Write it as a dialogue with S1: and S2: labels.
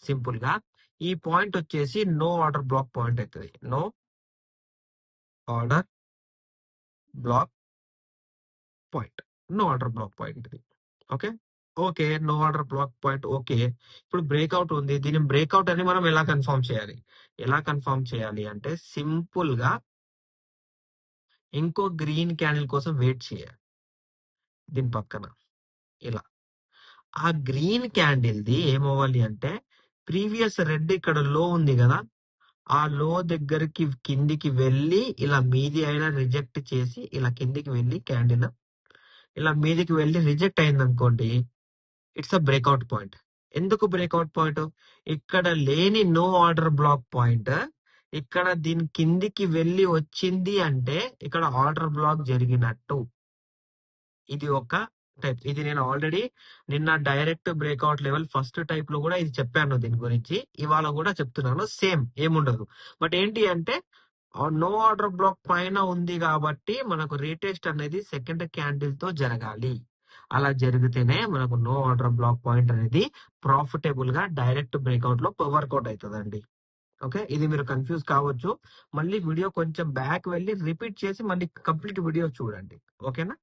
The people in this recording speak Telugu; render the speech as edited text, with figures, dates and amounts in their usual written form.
S1: సింపుల్ గా ఈ పాయింట్ వచ్చేసి నో ఆర్డర్ బ్లాక్ పాయింట్ అవుతుంది. No order block point, no order block point ఇది. Okay, okay, no order block point. Okay, ఇప్పుడు బ్రేక్అవుట్ ఉంది. దీని బ్రేక్అవుట్ అని మనం ఎలా కన్ఫర్మ్ చేయాలి? ఎలా కన్ఫర్మ్ చేయాలి అంటే సింపుల్ గా ఇంకో గ్రీన్ క్యాండిల్ కోసం వెయిట్ చేయాలి. దీని పక్కన ఇలా ఆ గ్రీన్ క్యాండిల్ ది ఏమవ్వాలి అంటే ప్రీవియస్ రెడ్ ఇక్కడ లో ఉంది కదా, ఆ లో దగ్గరికి కిందికి వెళ్ళి ఇలా మీది అయినా రిజెక్ట్ చేసి ఇలా కిందికి వెళ్ళి క్యాండిల్ ఇలా మీదికి వెళ్ళి రిజెక్ట్ అయింది అనుకోండి, ఇట్స్ అ బ్రేక్అవుట్ పాయింట్. ఎందుకు బ్రేక్అవుట్ పాయింట్? ఇక్కడ లేని నో ఆర్డర్ బ్లాక్ పాయింట్ ఇక్కడ దీని కిందికి వెళ్ళి వచ్చింది అంటే ఇక్కడ ఆర్డర్ బ్లాక్ జరిగినట్టు. ఇది ఒక టైప్. ఇది నేను ఆల్రెడీ నిన్న direct breakout level first type లో కూడా ఇది చెప్పాను. దీని గురించి ఇవాళ కూడా చెప్తున్నాను. సేమ్ ఏముండదు. బట్ ఏంటి అంటే నో ఆర్డర్ బ్లాక్ పైన ఉంది కాబట్టి మనకు రీటెస్ట్ అనేది సెకండ్ క్యాండిల్ తో జరగాలి. అలా జరిగితేనే మనకు నో ఆర్డర్ బ్లాక్ పాయింట్ అనేది ప్రాఫిటబుల్ గా డైరెక్ట్ బ్రేక్అవుట్ లో వర్కౌట్ అవుతుందండి. ఓకే, ఇది మీరు కన్ఫ్యూజ్ కావచ్చు. మళ్ళీ వీడియో కొంచెం బ్యాక్ వెళ్ళి రిపీట్ చేసి మళ్ళీ కంప్లీట్ వీడియో చూడండి. ఓకేనా?